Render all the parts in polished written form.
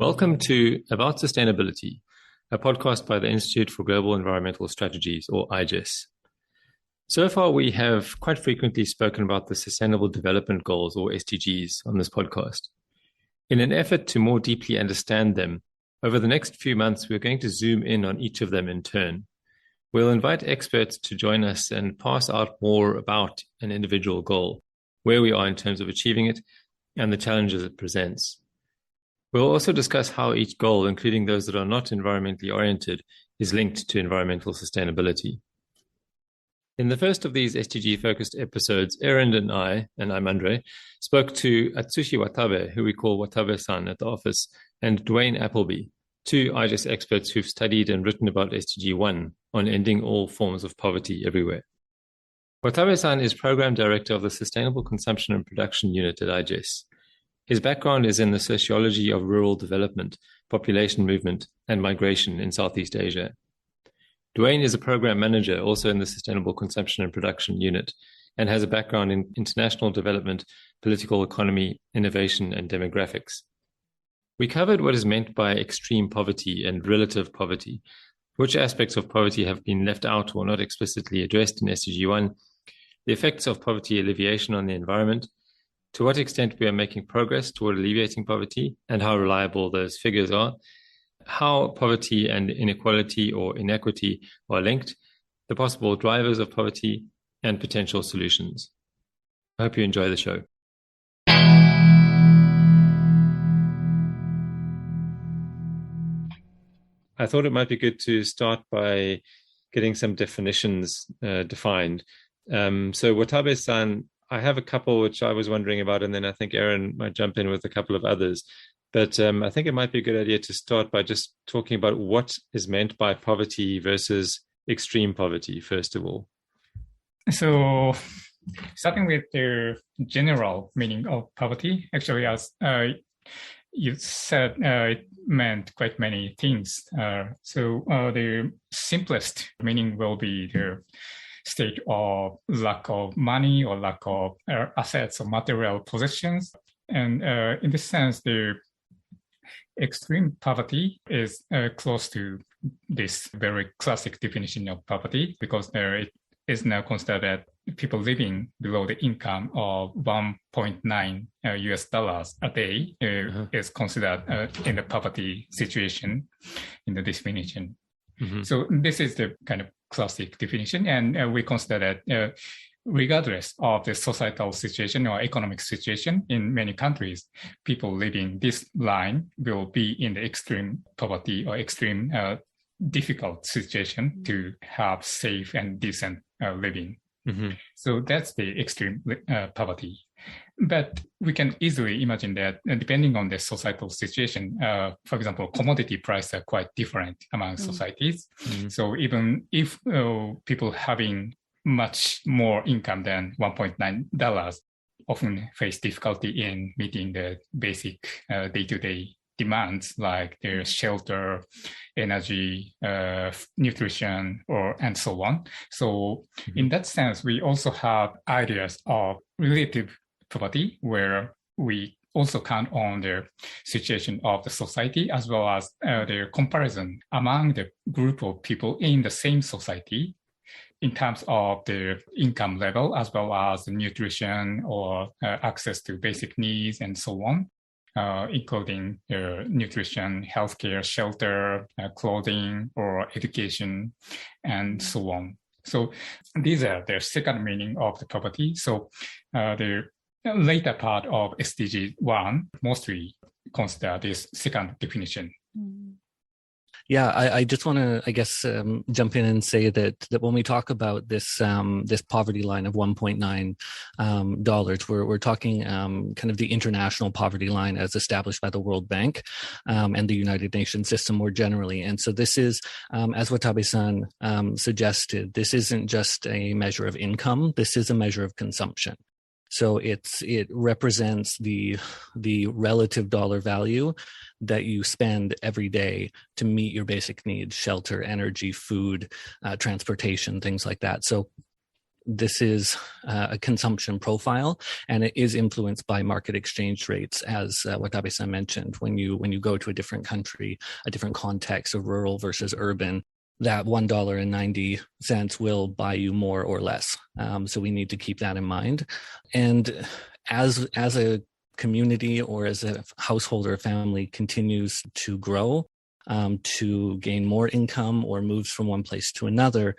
Welcome to About Sustainability, a podcast by the Institute for Global Environmental Strategies, or IGES. So far, we have quite frequently spoken about the Sustainable Development Goals, or SDGs, on this podcast. In an effort to more deeply understand them, over the next few months, we're going to zoom in on each of them in turn. We'll invite experts to join us and pass out more about an individual goal, where we are in terms of achieving it, and the challenges it presents. We'll also discuss how each goal, including those that are not environmentally oriented, is linked to environmental sustainability. In the first of these SDG-focused episodes, Erin and I'm André, spoke to Atsushi Watabe, who we call Watabe-san at the office, and Dwayne Appleby, two IGES experts who've studied and written about SDG1 on ending all forms of poverty everywhere. Watabe-san is Program Director of the Sustainable Consumption and Production Unit at IGES. His background is in the sociology of rural development, population movement, and migration in Southeast Asia. Dwayne is a program manager also in the Sustainable Consumption and Production Unit and has a background in international development, political economy, innovation, and demographics. We covered what is meant by extreme poverty and relative poverty, which aspects of poverty have been left out or not explicitly addressed in SDG1, the effects of poverty alleviation on the environment, to what extent we are making progress toward alleviating poverty and how reliable those figures are, how poverty and inequality or inequity are linked, the possible drivers of poverty, and potential solutions. I hope you enjoy the show. I thought it might be good to start by getting some definitions defined. So Watabe-san, I have a couple which I was wondering about, and then I think Erin might jump in with a couple of others. But I think it might be a good idea to start by just talking about what is meant by poverty versus extreme poverty, first of all. So starting with the general meaning of poverty, actually, as you said, it meant quite many things. So the simplest meaning will be the state of lack of money or lack of assets or material possessions. And in this sense, the extreme poverty is close to this very classic definition of poverty because it is now considered that people living below the income of 1.9 US dollars a day is considered in the poverty situation in the definition. Mm-hmm. So this is the kind of classic definition, and we consider that regardless of the societal situation or economic situation in many countries, people living this line will be in the extreme poverty or extreme difficult situation to have safe and decent living. Mm-hmm. So that's the extreme poverty. But we can easily imagine that depending on the societal situation, for example, commodity prices are quite different among societies. Mm-hmm. So even if people having much more income than $1.9 often face difficulty in meeting the basic day-to-day demands like their shelter, energy, nutrition, and so on. So in that sense, we also have ideas of relative poverty where we also count on the situation of the society as well as the comparison among the group of people in the same society in terms of the income level as well as the nutrition or access to basic needs and so on, including nutrition, healthcare, shelter, clothing, or education, and so on. So these are the second meaning of the poverty. So the later part of SDG1 mostly consider this second definition. Yeah, I just want to, I guess, jump in and say that when we talk about this this poverty line of $1.9, we're talking kind of the international poverty line as established by the World Bank and the United Nations system more generally. And so this is, as Watabe-san suggested, this isn't just a measure of income. This is a measure of consumption. So it represents the relative dollar value that you spend every day to meet your basic needs: shelter, energy, food, transportation, things like that. So this is a consumption profile, and it is influenced by market exchange rates, as Watabe-san mentioned. When you go to a different country, a different context of rural versus urban, that $1.90 will buy you more or less. So we need to keep that in mind. And as a community or as a household or a family continues to grow, to gain more income or moves from one place to another,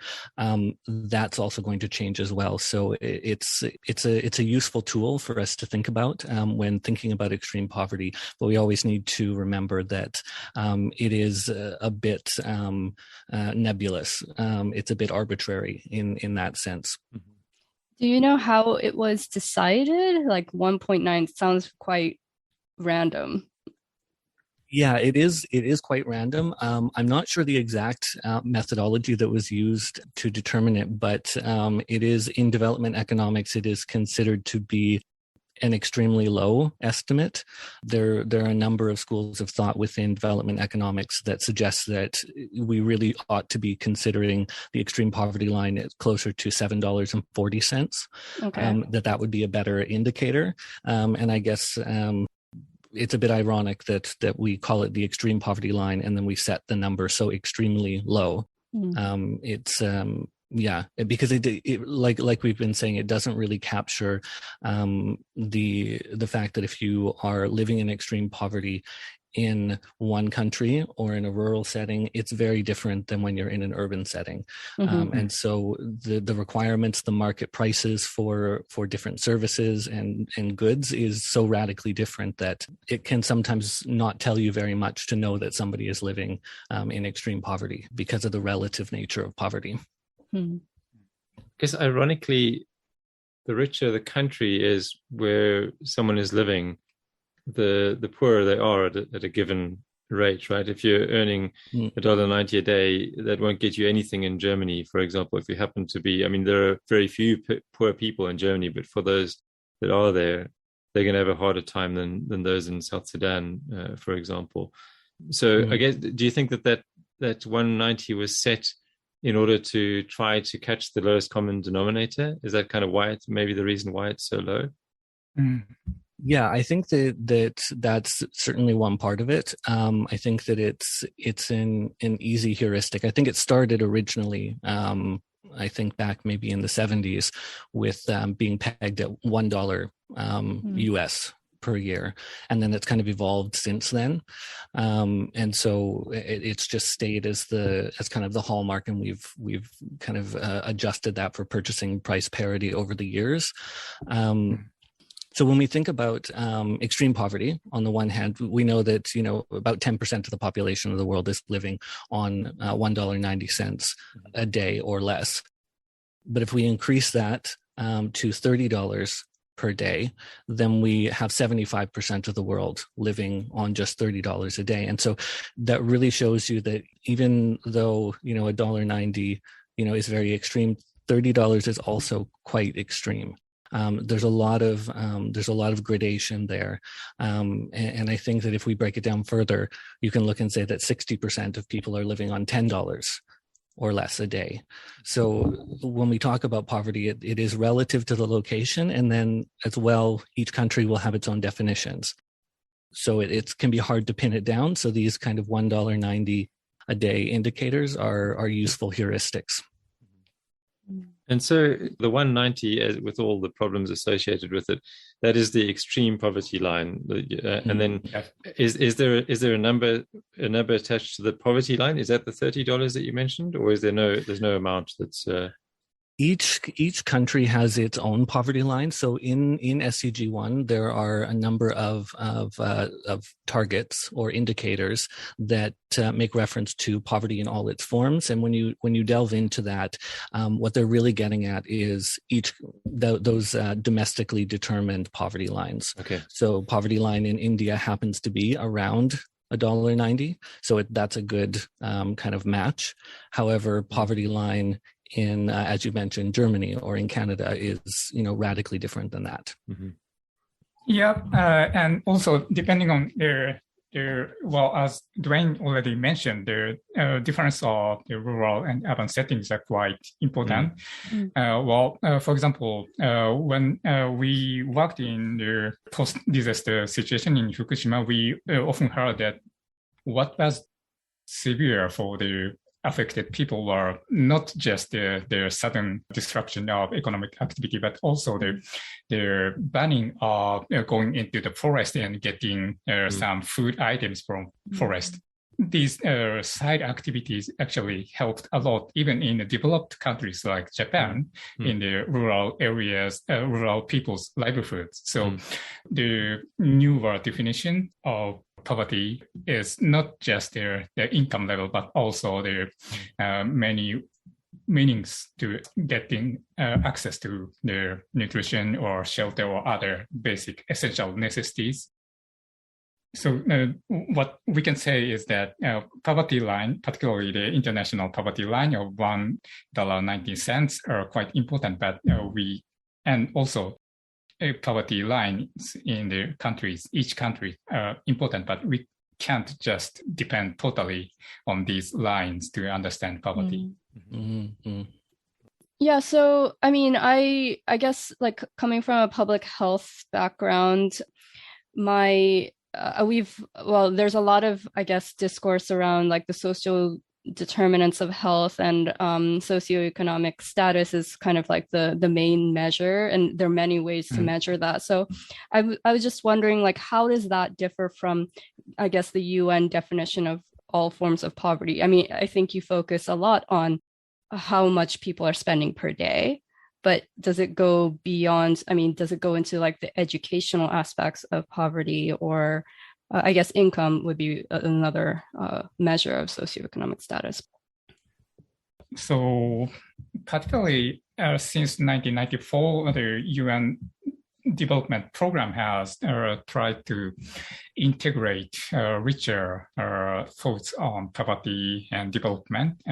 that's also going to change as well. So it's a useful tool for us to think about when thinking about extreme poverty. But we always need to remember that it is a bit nebulous. It's a bit arbitrary in that sense. Do you know how it was decided? Like 1.9 sounds quite random. Yeah, it is quite random. I'm not sure the exact methodology that was used to determine it, but it is in development economics, it is considered to be an extremely low estimate. There are a number of schools of thought within development economics that suggest that we really ought to be considering the extreme poverty line at closer to $7.40. Okay. That would be a better indicator. And I guess it's a bit ironic that we call it the extreme poverty line and then we set the number so extremely low. Because it like we've been saying, it doesn't really capture the fact that if you are living in extreme poverty in one country or in a rural setting, it's very different than when you're in an urban setting. And so the requirements, the market prices for different services and goods is so radically different that it can sometimes not tell you very much to know that somebody is living in extreme poverty because of the relative nature of poverty. Because ironically, the richer the country is where someone is living, the poorer they are at a given rate, right? If you're earning $1.90 a day, that won't get you anything in Germany, for example. If you happen to be, I mean, there are very few poor people in Germany, but for those that are there, they're going to have a harder time than those in South Sudan, for example. So I guess, do you think that 190 was set in order to try to catch the lowest common denominator? Is that kind of why maybe the reason why it's so low? Yeah, I think that's certainly one part of it. I think that it's an easy heuristic. I think it started originally, I think back maybe in the 70s with being pegged at $1 US per year, and then it's kind of evolved since then, and so it's just stayed as kind of the hallmark, and we've kind of adjusted that for purchasing price parity over the years. So when we think about extreme poverty, on the one hand, we know that about 10% of the population of the world is living on $1.90 a day or less. But if we increase that to $30 per day, then we have 75% of the world living on just $30 a day. And so that really shows you that even though $1.90 is very extreme, $30 is also quite extreme. There's a lot of gradation there, and I think that if we break it down further, you can look and say that 60% of people are living on $10 or less a day. So when we talk about poverty, it is relative to the location, and then as well, each country will have its own definitions. So it can be hard to pin it down. So these kind of $1.90 a day indicators are useful heuristics. And so the 190, with all the problems associated with it, that is the extreme poverty line. And then is there a number attached to the poverty line? Is that the $30 that you mentioned, or there's no amount that's Each country has its own poverty line. So in SDG1, there are a number of targets or indicators that make reference to poverty in all its forms. And when you delve into that, what they're really getting at is those domestically determined poverty lines. Okay. So poverty line in India happens to be around $1.90. So that's a good kind of match. However, poverty line in, as you mentioned, Germany or in Canada is, radically different than that. Yeah, and also depending on their Well, as Dwayne already mentioned, the difference of the rural and urban settings are quite important. For example, when we worked in the post-disaster situation in Fukushima, we often heard that what was severe for the affected people were not just the sudden disruption of economic activity, but also the banning of going into the forest and getting some food items from forest. These side activities actually helped a lot, even in the developed countries like Japan, in the rural areas, rural people's livelihoods. So the newer definition of poverty is not just their income level, but also their many meanings to getting access to their nutrition or shelter or other basic essential necessities. So what we can say is that poverty line, particularly the international poverty line of $1.90 are quite important, but and also poverty lines in the countries, each country are important, but we can't just depend totally on these lines to understand poverty. Yeah, so I mean, I guess like coming from a public health background, there's a lot of, I guess, discourse around like the social determinants of health, and socioeconomic status is kind of like the main measure, and there are many ways to measure that. So I was just wondering, like, how does that differ from, I guess, the UN definition of all forms of poverty? I mean, I think you focus a lot on how much people are spending per day, but does it go beyond, I mean, does it go into like the educational aspects of poverty, or I guess income would be another measure of socioeconomic status? So particularly since 1994, the UN Development Program has tried to integrate richer thoughts on poverty and development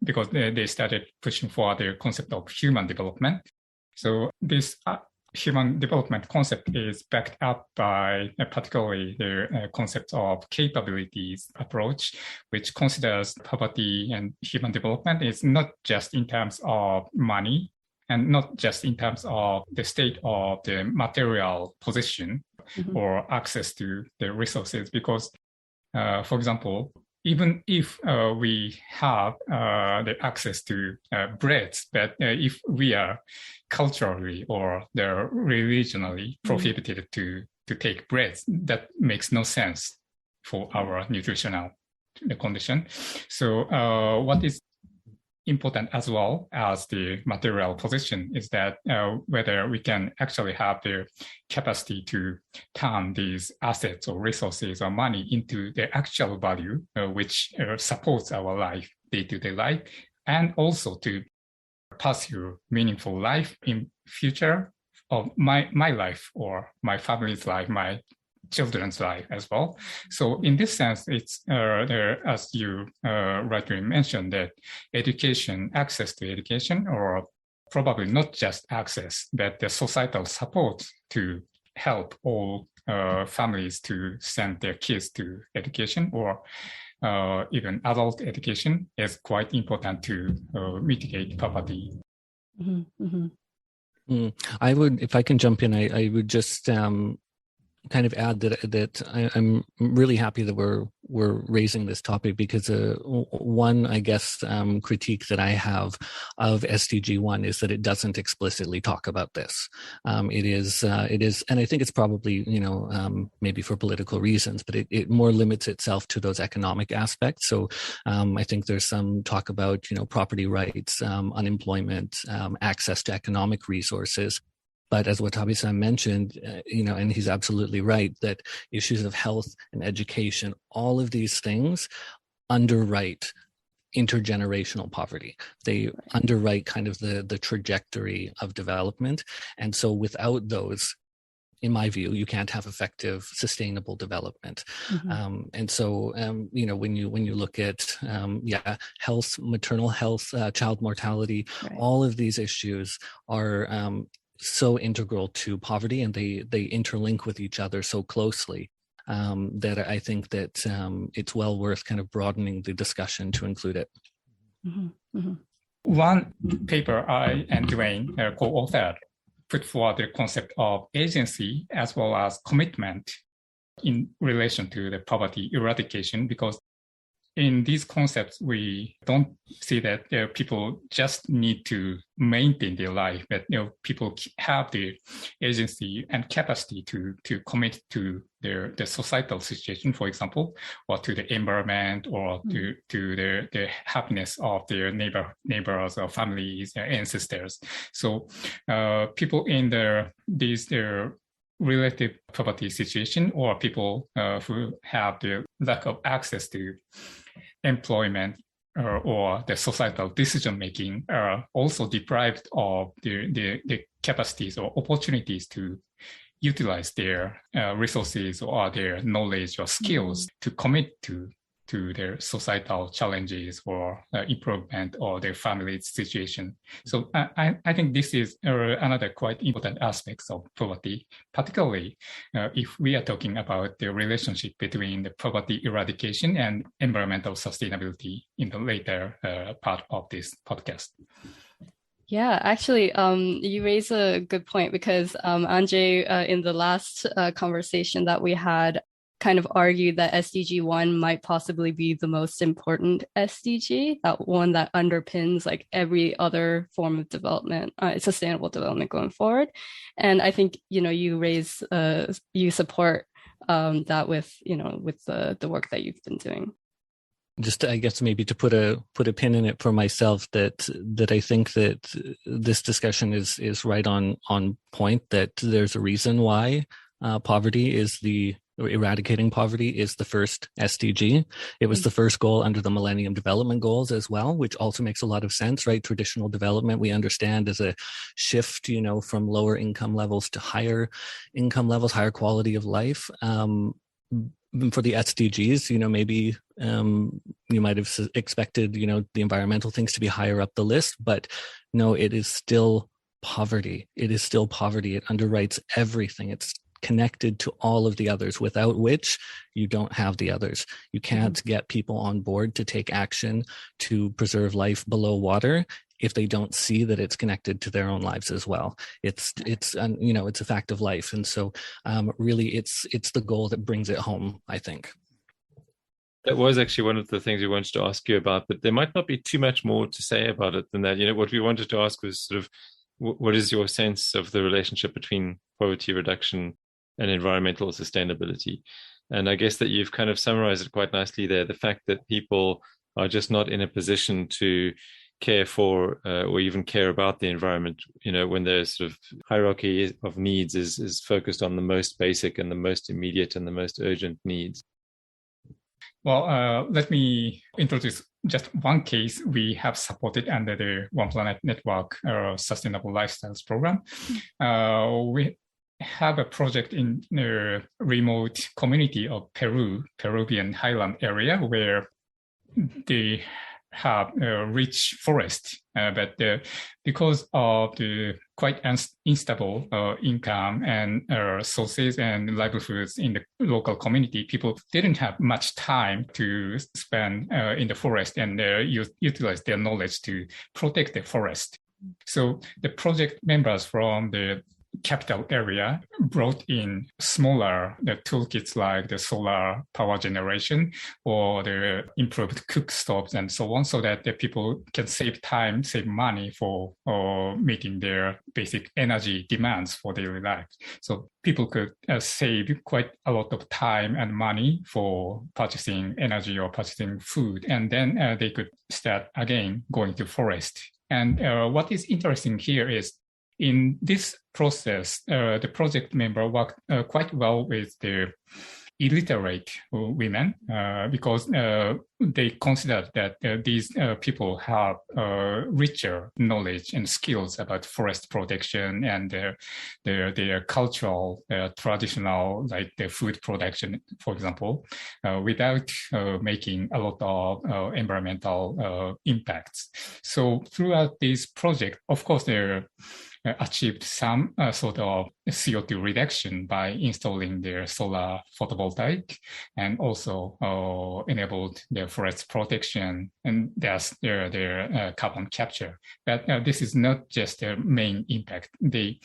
because they started pushing for the concept of human development. So this human development concept is backed up by particularly the concept of capabilities approach, which considers poverty and human development is not just in terms of money and not just in terms of the state of the material position or access to the resources. Because, for example, even if we have the access to breads, but if we are culturally or religionally prohibited to take breads, that makes no sense for our nutritional condition. So what is important as well as the material position is that whether we can actually have the capacity to turn these assets or resources or money into the actual value, which supports our life, day-to-day life, and also to pursue meaningful life in future of my life or my family's life, my children's life as well. So in this sense, it's as you rightly mentioned, that education, access to education, or probably not just access, but the societal support to help all families to send their kids to education or even adult education is quite important to mitigate poverty. I would, if I can jump in, I would just kind of add that I'm really happy that we're raising this topic, because one, I guess, critique that I have of SDG1 is that it doesn't explicitly talk about this. It is, and I think it's probably, maybe for political reasons, but it more limits itself to those economic aspects. So I think there's some talk about, property rights, unemployment, access to economic resources. But as Watabe-san mentioned, and he's absolutely right, that issues of health and education, all of these things underwrite intergenerational poverty. They underwrite kind of the trajectory of development. And so without those, in my view, you can't have effective, sustainable development. And so, when you look at, health, maternal health, child mortality, all of these issues are so integral to poverty, and they interlink with each other so closely. that I think that it's well worth kind of broadening the discussion to include it. Mm-hmm. Mm-hmm. One paper I and Dwayne co-authored put forward the concept of agency as well as commitment in relation to the poverty eradication, because in these concepts, we don't see that people just need to maintain their life, but people have the agency and capacity to commit to the societal situation, for example, or to the environment, or to the happiness of their neighbors or families, their ancestors. So people in these relative poverty situation, or people who have the lack of access to employment or the societal decision making, are also deprived of the capacities or opportunities to utilize their resources or their knowledge or skills to commit to their societal challenges or improvement or their family situation. So I think this is another quite important aspect of poverty, particularly if we are talking about the relationship between the poverty eradication and environmental sustainability in the later part of this podcast. Yeah, actually, you raise a good point, because André, in the last conversation that we had, kind of argued that SDG1 might possibly be the most important SDG, that one that underpins like every other form of development, sustainable development going forward. And I think, you support that with the work that you've been doing. Just, I guess, maybe to put a pin in it for myself, that I think that this discussion is right on point, that there's a reason why eradicating poverty is the first SDG. It was the first goal under the Millennium Development Goals as well, which also makes a lot of sense, right? Traditional development, we understand, as a shift, from lower income levels to higher income levels, higher quality of life. For the SDGs, maybe you might have expected, the environmental things to be higher up the list, but no, it is still poverty. It is still poverty. It underwrites everything. It's connected to all of the others, without which you don't have the others. You can't get people on board to take action to preserve life below water if they don't see that it's connected to their own lives as well. It's a fact of life. And so really it's the goal that brings it home, I think. That was actually one of the things we wanted to ask you about, but there might not be too much more to say about it than that. What we wanted to ask was sort of, what is your sense of the relationship between poverty reduction and environmental sustainability? And I guess that you've kind of summarized it quite nicely there, the fact that people are just not in a position to care for or even care about the environment, when there's sort of hierarchy of needs is focused on the most basic and the most immediate and the most urgent needs. Well, let me introduce just one case we have supported under the One Planet Network Sustainable Lifestyles Program. We have a project in the remote community of Peruvian highland area, where they have a rich forest, but because of the quite instable income and sources and livelihoods in the local community, people didn't have much time to spend in the forest and utilize their knowledge to protect the forest. So the project members from the capital area brought in smaller toolkits like the solar power generation or the improved cook stoves and so on, so that the people can save time, save money for meeting their basic energy demands for daily life. So people could save quite a lot of time and money for purchasing energy or purchasing food, and then they could start again going to forest. And what is interesting here is, in this process, the project member worked quite well with the illiterate women because they considered that these people have richer knowledge and skills about forest protection and their cultural, traditional, like the food production, for example, without making a lot of environmental impacts. So throughout this project, of course, achieved some sort of CO2 reduction by installing their solar photovoltaic, and also enabled their forest protection and thus their carbon capture. But this is not just their main impact. The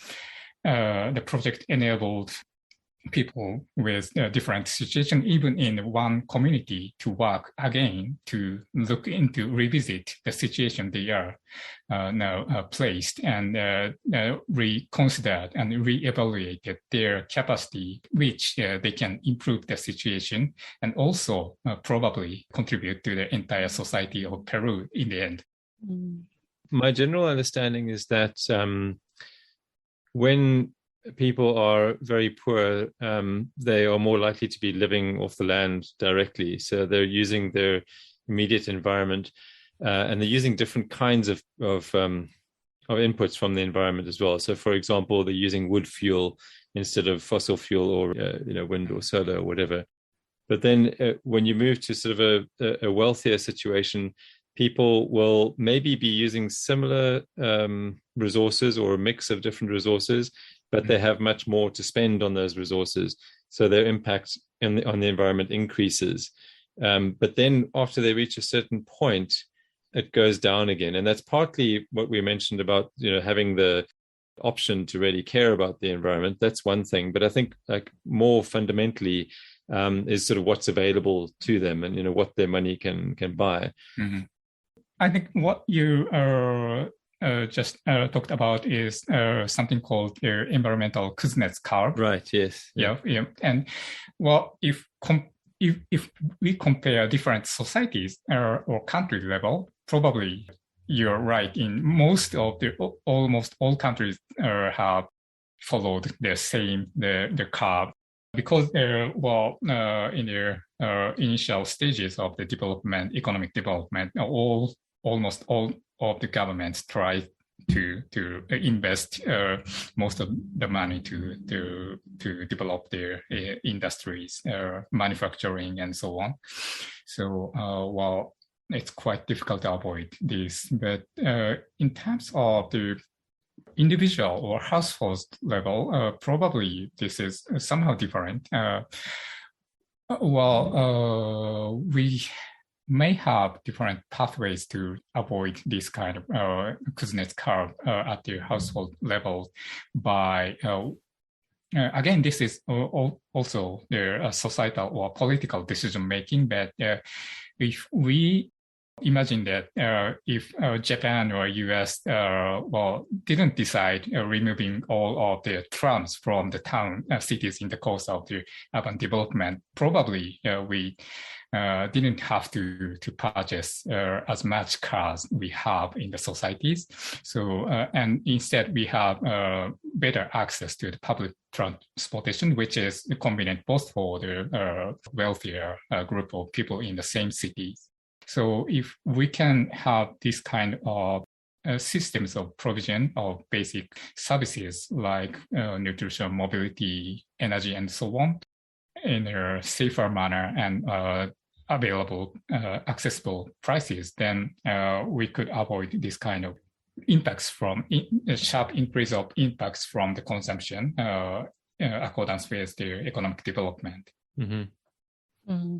project enabled people with different situations, even in one community, to work again, to look into, revisit the situation they are now placed, and reconsidered and reevaluated their capacity, which they can improve the situation, and also probably contribute to the entire society of Peru in the end. My general understanding is that when people are very poor, they are more likely to be living off the land directly. So they're using their immediate environment, and they're using different kinds of inputs from the environment as well. So, for example, they're using wood fuel instead of fossil fuel, or wind or solar or whatever. But then when you move to sort of a wealthier situation, people will maybe be using similar resources or a mix of different resources, but they have much more to spend on those resources. So their impact on the environment increases. But then after they reach a certain point, it goes down again. And that's partly what we mentioned about, having the option to really care about the environment. That's one thing. But I think like more fundamentally is sort of what's available to them and, what their money can buy. Mm-hmm. I think what you just talked about is something called environmental Kuznets curve. Right. Yes. Yeah. And well, if we compare different societies or country level, probably you're right. In almost all countries have followed the same the curve, because in their initial stages of the economic development, almost all of the governments try to invest most of the money to develop their industries, manufacturing, and so on. So it's quite difficult to avoid this. But in terms of the individual or household level, probably this is somehow different. We may have different pathways to avoid this kind of Kuznets curve at the household level by, again, this is also the societal or political decision-making, but if we imagine that if Japan or US didn't decide removing all of the trams from the cities in the course of the urban development, probably we didn't have to purchase as much cars we have in the societies. So and instead we have better access to the public transportation, which is convenient both for the wealthier group of people in the same cities. So if we can have this kind of systems of provision of basic services like nutrition, mobility, energy, and so on in a safer manner and available, accessible prices, then we could avoid this kind of impacts from a sharp increase of impacts from the consumption in accordance with the economic development. Mm-hmm. Mm-hmm.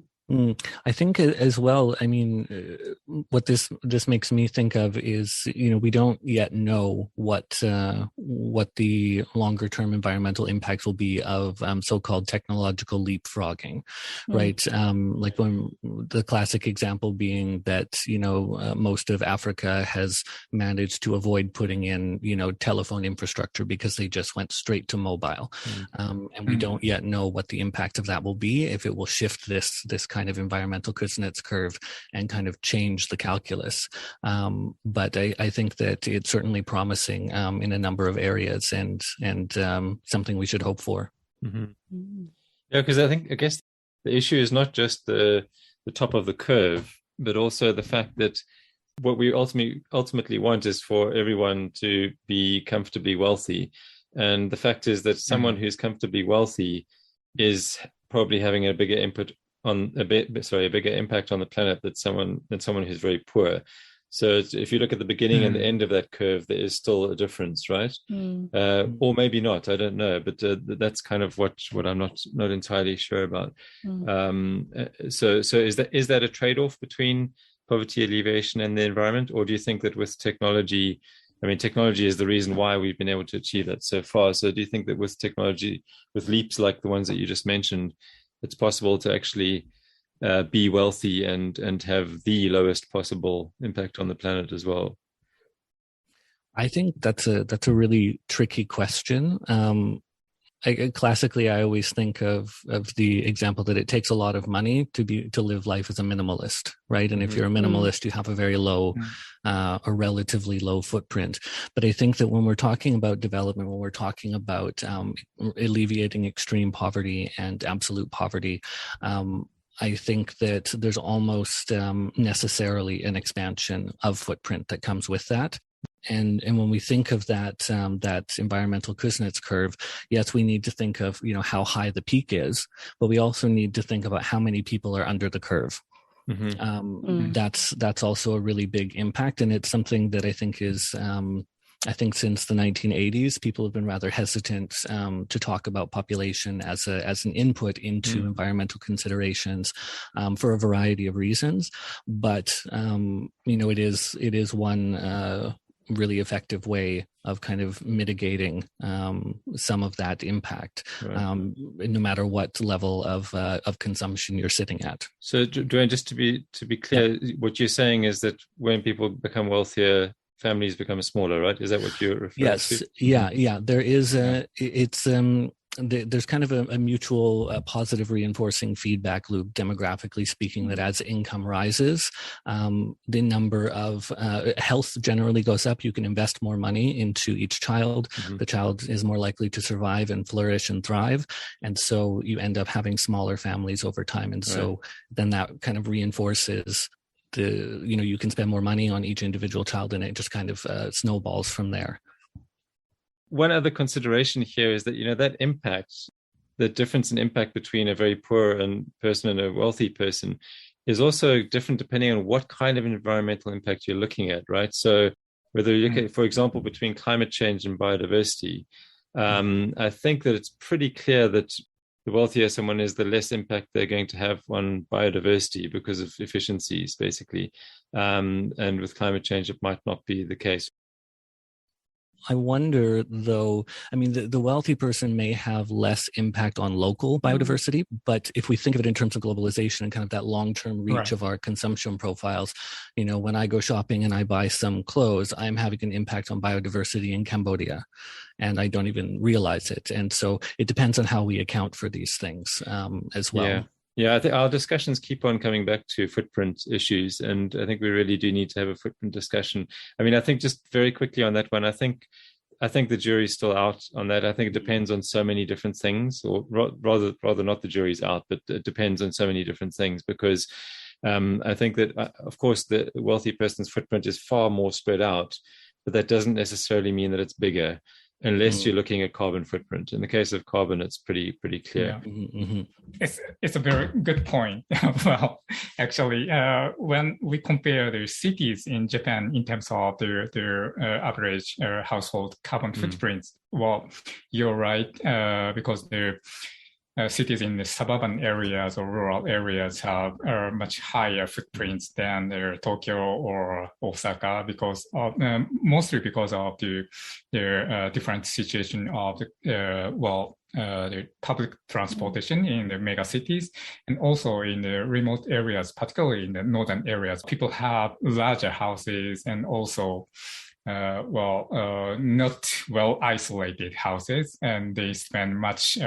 I think as well, I mean, what this makes me think of is, we don't yet know what the longer term environmental impacts will be of so-called technological leapfrogging, right? Like when the classic example being that, most of Africa has managed to avoid putting in, telephone infrastructure because they just went straight to mobile. And we don't yet know what the impact of that will be, if it will shift this kind of environmental Kuznets curve and kind of change the calculus. But I think that it's certainly promising in a number of areas and something we should hope for. Mm-hmm. Yeah, because I guess the issue is not just the top of the curve, but also the fact that what we ultimately want is for everyone to be comfortably wealthy. And the fact is that someone who's comfortably wealthy is probably having a bigger impact on the planet than someone who's very poor. So if you look at the beginning and the end of that curve, there is still a difference, right? Or maybe not. I don't know, but that's kind of what I'm not entirely sure about. So is that a trade-off between poverty alleviation and the environment, or do you think that with technology? I mean, technology is the reason why we've been able to achieve that so far. So do you think that with technology, with leaps like the ones that you just mentioned, it's possible to actually be wealthy and have the lowest possible impact on the planet as well? I think that's a really tricky question. Classically, I always think of the example that it takes a lot of money to live life as a minimalist, right? And if you're a minimalist, you have a very low, a relatively low footprint. But I think that when we're talking about development, when we're talking about alleviating extreme poverty and absolute poverty, I think that there's almost necessarily an expansion of footprint that comes with that. And when we think of that environmental Kuznets curve, yes, we need to think of how high the peak is, but we also need to think about how many people are under the curve. That's also a really big impact, and it's something that I think is. I think since the 1980s, people have been rather hesitant to talk about population as an input into environmental considerations for a variety of reasons. But it is one really effective way of kind of mitigating some of that impact, no matter what level of consumption you're sitting at. So, Dwayne, just to be clear, what you're saying is that when people become wealthier, families become smaller, right? Is that what you're referring to? Yes. Yeah. There is there's kind of a mutual positive reinforcing feedback loop, demographically speaking, that as income rises, the number of health generally goes up. You can invest more money into each child. The child is more likely to survive and flourish and thrive. And so you end up having smaller families over time. And so then that kind of reinforces you can spend more money on each individual child, and it just kind of snowballs from there. One other consideration here is that, that impact, the difference in impact between a very poor person and a wealthy person is also different depending on what kind of environmental impact you're looking at, right? So whether you look at, for example, between climate change and biodiversity, I think that it's pretty clear that the wealthier someone is, the less impact they're going to have on biodiversity because of efficiencies, basically. And with climate change, it might not be the case. I wonder, though, the wealthy person may have less impact on local biodiversity, but if we think of it in terms of globalization and kind of that long-term reach of our consumption profiles, when I go shopping and I buy some clothes, I'm having an impact on biodiversity in Cambodia, and I don't even realize it. And so it depends on how we account for these things as well. Yeah, I think our discussions keep on coming back to footprint issues, and I think we really do need to have a footprint discussion. I think just very quickly on that one, I think the jury's still out on that. I think it depends on so many different things, or rather not the jury's out, but it depends on so many different things, because I think that, of course, the wealthy person's footprint is far more spread out, but that doesn't necessarily mean that it's bigger, unless you're looking at carbon footprint. In the case of carbon, it's pretty clear. It's a very good point. Well, actually, when we compare the cities in Japan in terms of their average household carbon footprints, well, you're right, because the cities in the suburban areas or rural areas have much higher footprints than Tokyo or Osaka, mostly because of the different situation of the public transportation in the mega cities, and also in the remote areas, particularly in the northern areas. People have larger houses and also not well isolated houses, and they spend much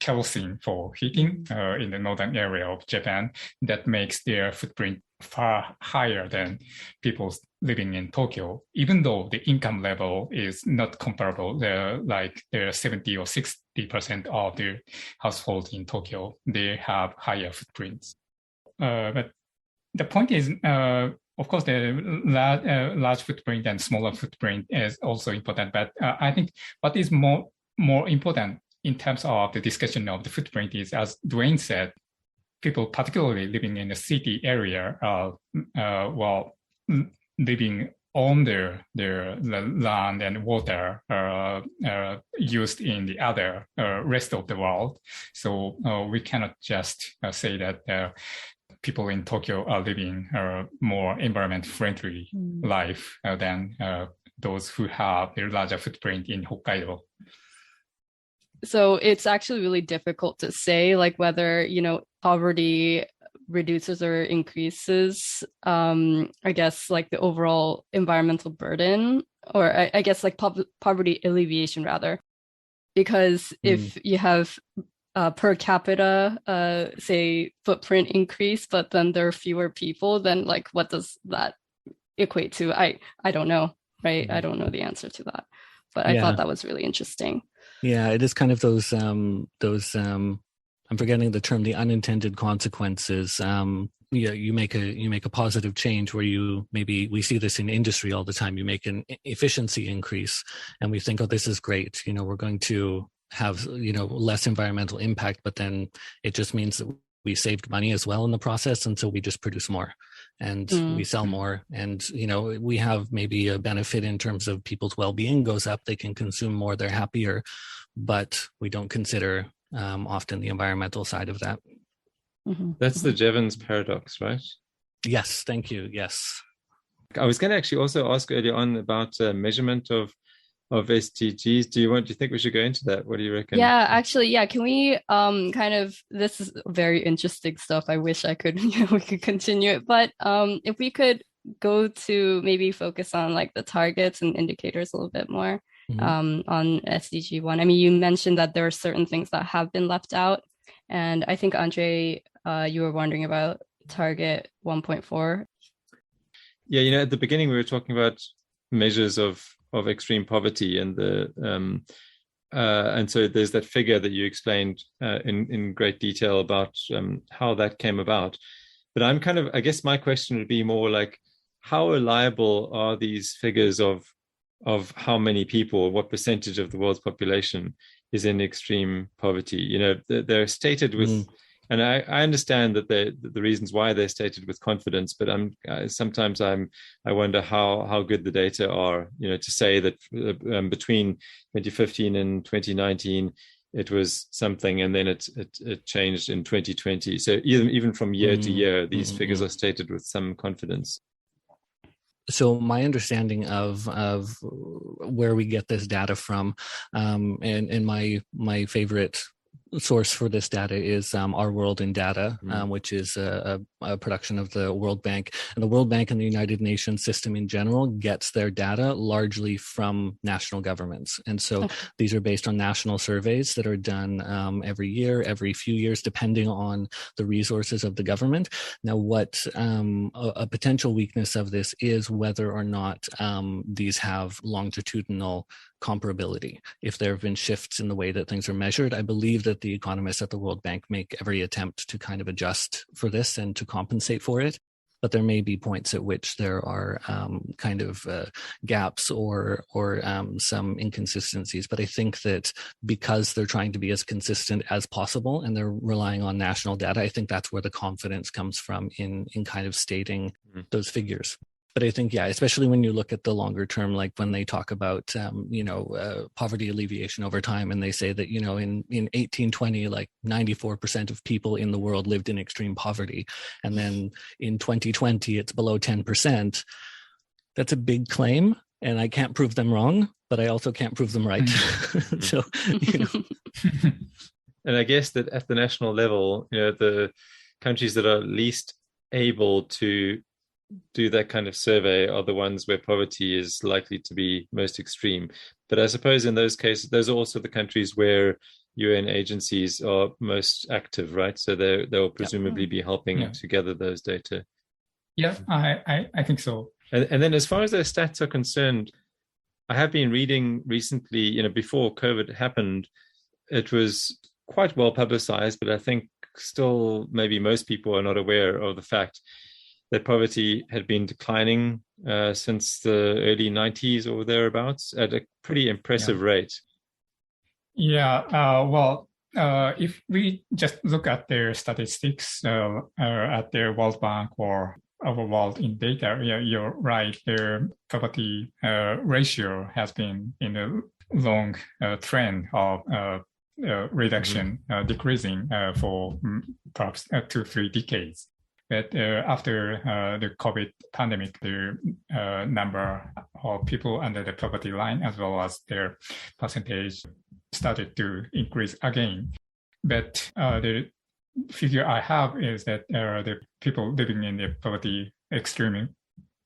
kerosene for heating in the northern area of Japan. That makes their footprint far higher than people living in Tokyo, even though the income level is not comparable. Like 70 or 60% of the households in Tokyo, they have higher footprints. But the point is, of course, the large footprint and smaller footprint is also important. But I think what is more important in terms of the discussion of the footprint is, as Dwayne said, people, particularly living in the city area, living on the land and water used in the other rest of the world. So we cannot just say that people in Tokyo are living more environment-friendly life than those who have a larger footprint in Hokkaido. So it's actually really difficult to say, like, whether, poverty reduces or increases, I guess, like the overall environmental burden, or I guess like poverty alleviation rather, because if you have per capita, say, footprint increase, but then there are fewer people, then like, what does that equate to? I don't know, right? I don't know the answer to that, but I thought that was really interesting. Yeah, it is kind of those I'm forgetting the term, the unintended consequences. You make a positive change where we see this in industry all the time. You make an efficiency increase and we think, oh, this is great. We're going to have, less environmental impact, but then it just means that we saved money as well in the process. And so we just produce more and we sell more. And, we have maybe a benefit in terms of people's well-being goes up. They can consume more, they're happier, but we don't consider often the environmental side of that. That's the Jevons paradox, right? Yes, thank you. Yes. I was going to actually also ask earlier on about measurement of SDGs. Do you think we should go into that? What do you reckon? Yeah, actually, yeah. Can we this is very interesting stuff. I wish I could, we could continue it. But if we could go to maybe focus on like the targets and indicators a little bit more on SDG1. I mean, you mentioned that there are certain things that have been left out. And I think, Andre, you were wondering about target 1.4. Yeah, at the beginning we were talking about measures of extreme poverty and and so there's that figure that you explained in great detail about how that came about. But I guess my question would be more like, how reliable are these figures of how many people, what percentage of the world's population is in extreme poverty? They're stated with, and I understand that the reasons why they're stated with confidence, but sometimes I wonder how good the data are. To say that between 2015 and 2019 it was something, and then it changed in 2020. So even from year to year, these figures are stated with some confidence. So my understanding of where we get this data from, and my favorite source for this data is Our World in Data, which is a production of the World Bank. And the World Bank and the United Nations system in general gets their data largely from national governments. And so these are based on national surveys that are done every year, every few years, depending on the resources of the government. Now, what a potential weakness of this is whether or not these have longitudinal comparability. If there have been shifts in the way that things are measured, I believe that the economists at the World Bank make every attempt to kind of adjust for this and to compensate for it. But there may be points at which there are gaps or some inconsistencies. But I think that because they're trying to be as consistent as possible and they're relying on national data, I think that's where the confidence comes from in kind of stating those figures. But I think, especially when you look at the longer term, like when they talk about, poverty alleviation over time, and they say that, in 1820, like 94% of people in the world lived in extreme poverty. And then in 2020, it's below 10%. That's a big claim. And I can't prove them wrong, but I also can't prove them right. So, And I guess that at the national level, the countries that are least able to do that kind of survey are the ones where poverty is likely to be most extreme. But I suppose in those cases, those are also the countries where UN agencies are most active, right? So they'll presumably be helping to gather those data. Yeah, I think so. And then as far as those stats are concerned, I have been reading recently, before COVID happened, it was quite well publicized, but I think still maybe most people are not aware of the fact that poverty had been declining since the early 90s or thereabouts at a pretty impressive rate. Yeah, well, If we just look at their statistics at their World Bank or overall in data, yeah, you're right. Their poverty ratio has been in a long trend of reduction, decreasing for perhaps 2-3 decades. But after the COVID pandemic, the number of people under the poverty line, as well as their percentage, started to increase again. But the figure I have is that the people living in the extreme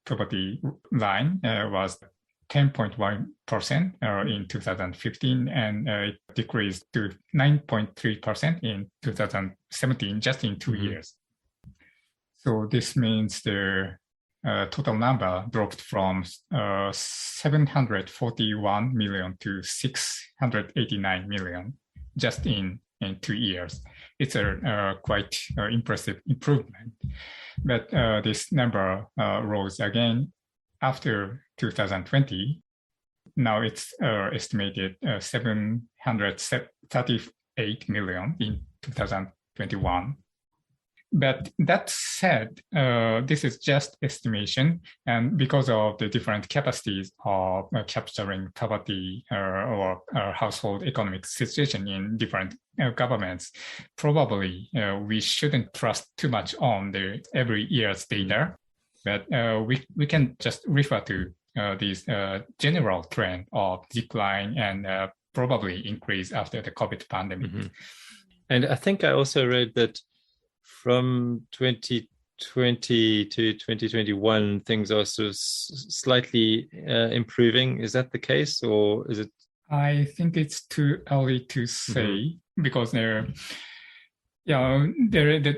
poverty line was 10.1% in 2015, and it decreased to 9.3% in 2017, just in 2 years. So this means the total number dropped from 741 million to 689 million just in 2 years. It's a quite impressive improvement. But this number rose again after 2020. Now it's estimated 738 million in 2021. But that said, this is just estimation, and because of the different capacities of capturing poverty or household economic situation in different governments, probably we shouldn't trust too much on the every year's data, but we can just refer to this general trend of decline and probably increase after the COVID pandemic. And I think I also read that from 2020 to 2021, things are sort of slightly improving. Is that the case, or is it? I think it's too early to say because the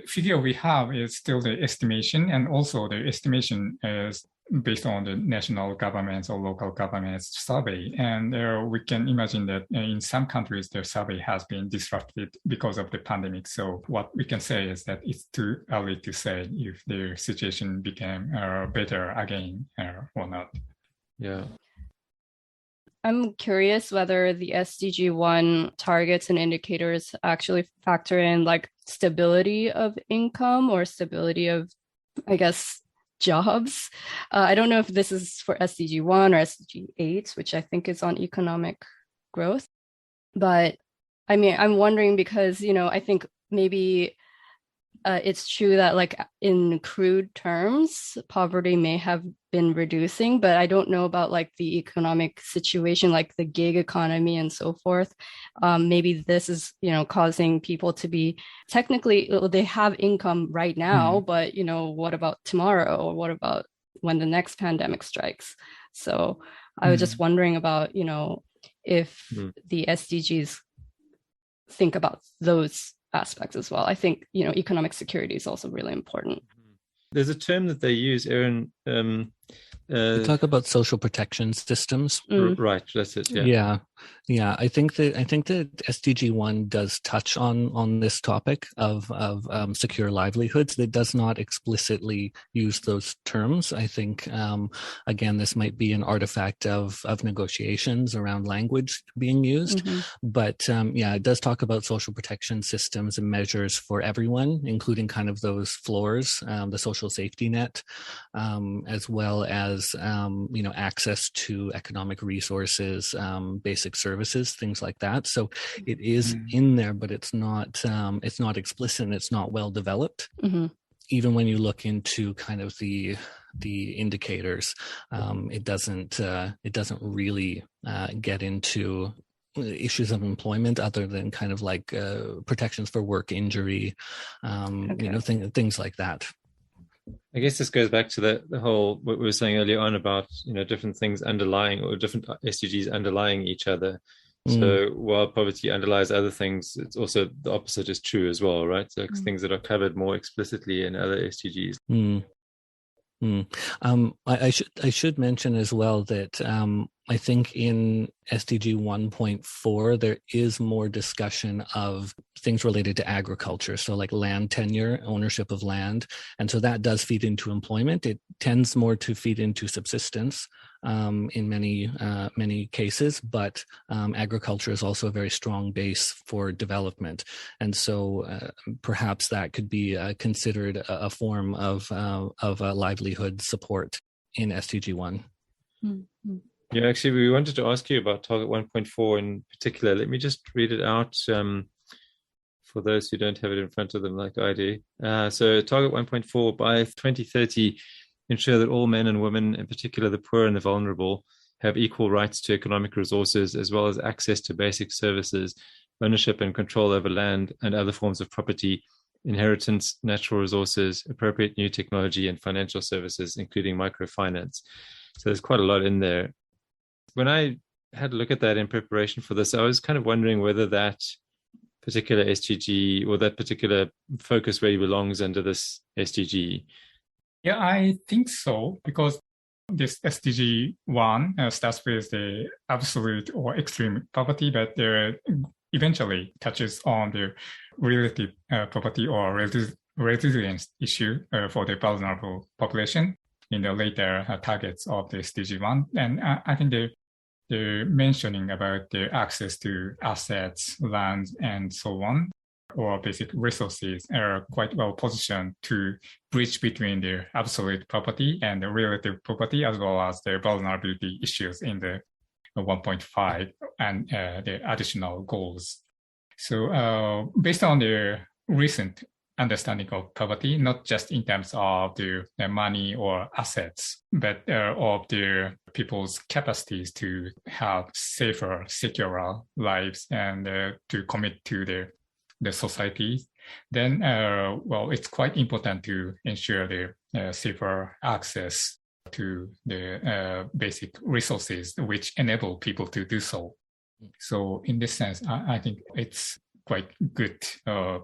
figure we have is still the estimation, and also the estimation is based on the national governments or local governments survey. And we can imagine that in some countries, their survey has been disrupted because of the pandemic. So what we can say is that it's too early to say if the situation became better again or not. Yeah. I'm curious whether the SDG1 targets and indicators actually factor in like stability of income or stability of, I guess, jobs. I don't know if this is for SDG1 or SDG8, which I think is on economic growth. But I mean, I'm wondering because, I think maybe it's true that like in crude terms, poverty may have been reducing, but I don't know about like the economic situation, like the gig economy and so forth. Maybe this is, causing people to be technically, they have income right now, but, what about tomorrow? Or what about when the next pandemic strikes? So I was just wondering about, if the SDGs think about those aspects as well. I think, economic security is also really important. There's a term that they use, Erin. They talk about social protection systems. Right, that's it. Yeah. I think that SDG1 does touch on this topic of secure livelihoods. It does not explicitly use those terms. I think again, this might be an artifact of negotiations around language being used. But it does talk about social protection systems and measures for everyone, including kind of those floors, the social safety net, as well as access to economic resources, basic services, things like that. So it is in there, but it's not explicit and it's not well developed. Even when you look into kind of the indicators, it doesn't really get into issues of employment other than kind of like protections for work injury, things like that. I guess this goes back to the whole, what we were saying earlier on about, different things underlying or different SDGs underlying each other. So while poverty underlies other things, it's also the opposite is true as well, right? So things that are covered more explicitly in other SDGs. I should mention as well that I think in SDG 1.4, there is more discussion of things related to agriculture. So like land tenure, ownership of land. And so that does feed into employment. It tends more to feed into subsistence in many cases, but agriculture is also a very strong base for development. And so perhaps that could be considered a form of livelihood support in SDG 1. Mm-hmm. Yeah, actually, we wanted to ask you about Target 1.4 in particular. Let me just read it out for those who don't have it in front of them like I do. So Target 1.4, by 2030, ensure that all men and women, in particular the poor and the vulnerable, have equal rights to economic resources, as well as access to basic services, ownership and control over land and other forms of property, inheritance, natural resources, appropriate new technology, and financial services, including microfinance. So there's quite a lot in there. When I had a look at that in preparation for this, I was kind of wondering whether that particular SDG or that particular focus really belongs under this SDG. Yeah, I think so, because this SDG1 starts with the absolute or extreme poverty, but there eventually touches on the relative poverty or resilience issue for the vulnerable population in the later targets of the SDG1. And I think the mentioning about the access to assets, land, and so on, or basic resources are quite well positioned to bridge between the absolute poverty and the relative poverty, as well as the vulnerability issues in the 1.5 and the additional goals. So based on the recent understanding of poverty, not just in terms of the money or assets, but of the people's capacities to have safer, securer lives and to commit to the society, then, it's quite important to ensure the safer access to the basic resources which enable people to do so. So in this sense, I think it's quite good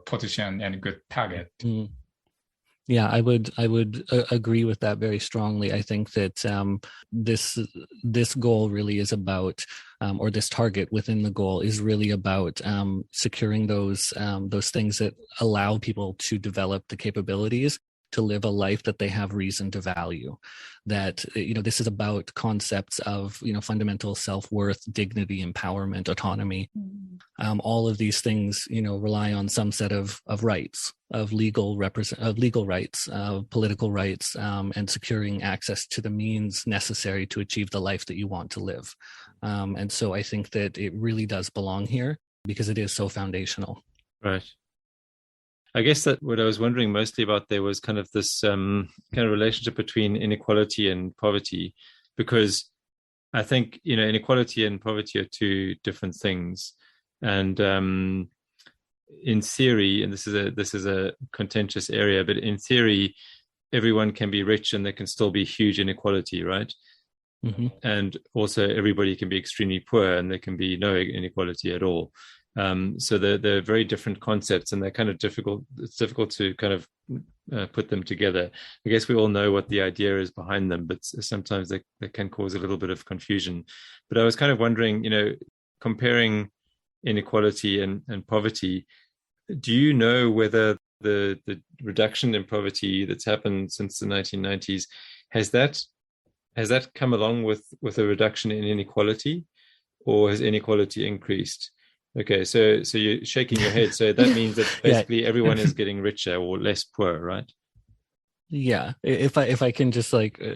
position and good target. Mm. Yeah, I would agree with that very strongly. I think that this goal really is about, or this target within the goal is really about securing those things that allow people to develop the capabilities to live a life that they have reason to value. That, this is about concepts of, fundamental self-worth, dignity, empowerment, autonomy. All of these things, rely on some set of rights, of legal rights, political rights, and securing access to the means necessary to achieve the life that you want to live. And so I think that it really does belong here because it is so foundational. Right. I guess that what I was wondering mostly about there was kind of this kind of relationship between inequality and poverty, because I think, inequality and poverty are two different things. And in theory, and this is a contentious area, but in theory, everyone can be rich and there can still be huge inequality, right? Mm-hmm. And also everybody can be extremely poor and there can be no inequality at all. So they're very different concepts and they're kind of difficult. It's difficult to kind of put them together. I guess we all know what the idea is behind them, but sometimes they can cause a little bit of confusion. But I was kind of wondering, comparing inequality and poverty, do you know whether the reduction in poverty that's happened since the 1990s, has that come along with a reduction in inequality, or has inequality increased? Okay, so you're shaking your head. So that means that basically everyone is getting richer or less poor, right? Yeah, if I can just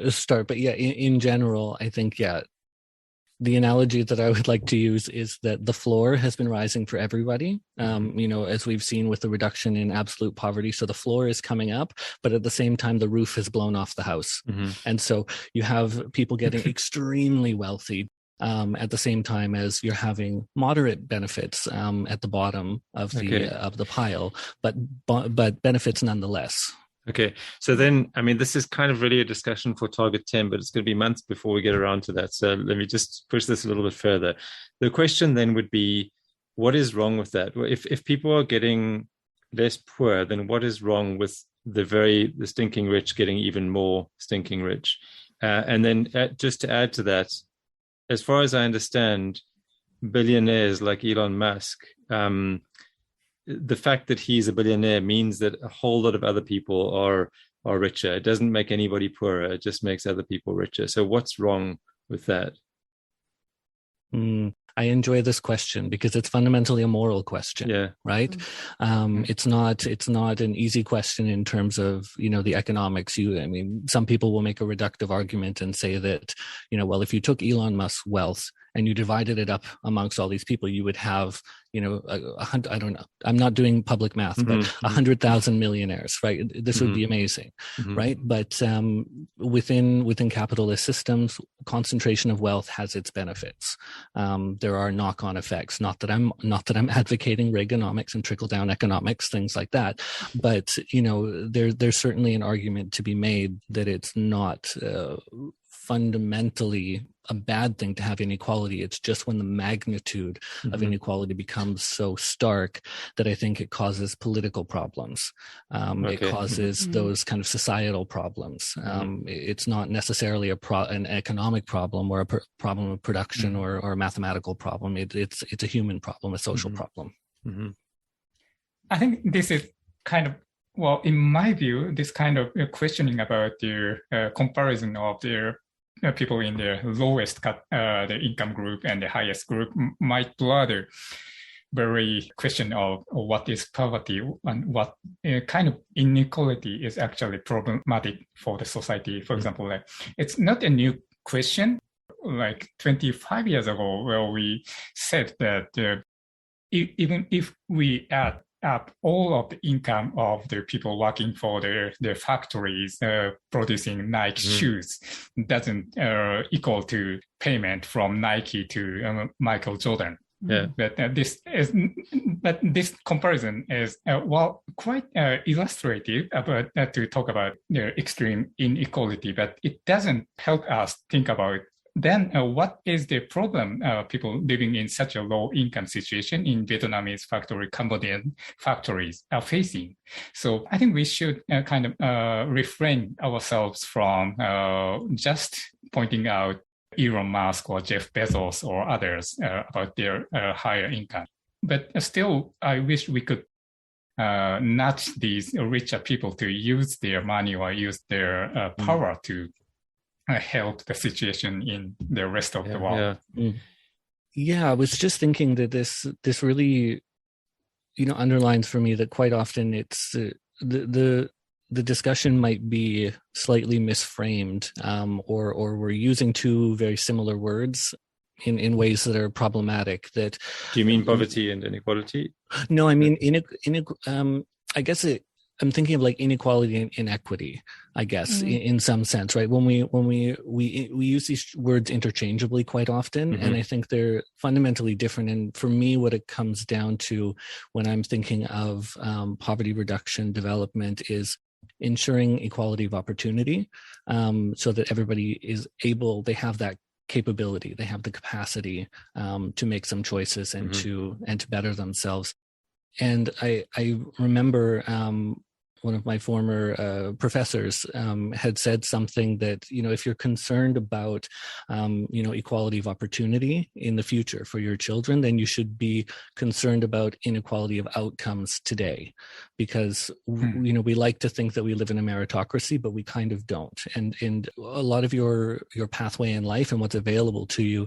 start, but yeah, in general, I think the analogy that I would like to use is that the floor has been rising for everybody. As we've seen with the reduction in absolute poverty, so the floor is coming up, but at the same time, the roof has blown off the house, and so you have people getting extremely wealthy. At the same time as you're having moderate benefits at the bottom of the pile, but benefits nonetheless. Okay, so then, this is kind of really a discussion for Target 10, but it's going to be months before we get around to that. So let me just push this a little bit further. The question then would be, what is wrong with that? If people are getting less poor, then what is wrong with the stinking rich getting even more stinking rich? And then just to add to that, as far as I understand, billionaires like Elon Musk, the fact that he's a billionaire means that a whole lot of other people are richer. It doesn't make anybody poorer. It just makes other people richer. So what's wrong with that? I enjoy this question because it's fundamentally a moral question, right? It's not an easy question in terms of, the economics. Some people will make a reductive argument and say that, well, if you took Elon Musk's wealth and you divided it up amongst all these people, you would have, I don't know, I'm not doing public math, but 100,000 millionaires, right? This would be amazing, right? But within capitalist systems, concentration of wealth has its benefits. There are knock-on effects. Not that I'm advocating Reaganomics and trickle-down economics, things like that, but there's certainly an argument to be made that it's not fundamentally a bad thing to have inequality. It's just when the magnitude of inequality becomes so stark that I think it causes political problems. It causes those kind of societal problems. It's not necessarily an economic problem or a problem of production or a mathematical problem. It's a human problem, a social problem. I think this is kind of, well, in my view, this kind of questioning about the comparison of the people in the lowest the income group and the highest group might blur the very question of what is poverty and what kind of inequality is actually problematic for the society. For example, like, it's not a new question. Like 25 years ago, where we said that even if we add up all of the income of the people working for their factories producing Nike shoes doesn't equal to payment from Nike to Michael Jordan. But this comparison is quite illustrative about to talk about the extreme inequality, but it doesn't help us think about then what is the problem people living in such a low income situation in Vietnamese factory, Cambodian factories are facing. So I think we should kind of refrain ourselves from just pointing out Elon Musk or Jeff Bezos or others about their higher income. But still, I wish we could nudge these richer people to use their money or use their power to help the situation in the rest of the world. I was just thinking that this really, underlines for me that quite often it's the discussion might be slightly misframed, or we're using two very similar words in ways that are problematic. That do you mean poverty and inequality? No, I mean I guess I'm thinking of like inequality and inequity, I guess, in some sense, right? When we use these words interchangeably quite often, and I think they're fundamentally different. And for me, what it comes down to when I'm thinking of poverty reduction development is ensuring equality of opportunity, so that everybody is able, they have that capability, they have the capacity to make some choices and to better themselves. And I remember one of my former professors had said something that, if you're concerned about, equality of opportunity in the future for your children, then you should be concerned about inequality of outcomes today, because, we like to think that we live in a meritocracy, but we kind of don't. And a lot of your pathway in life and what's available to you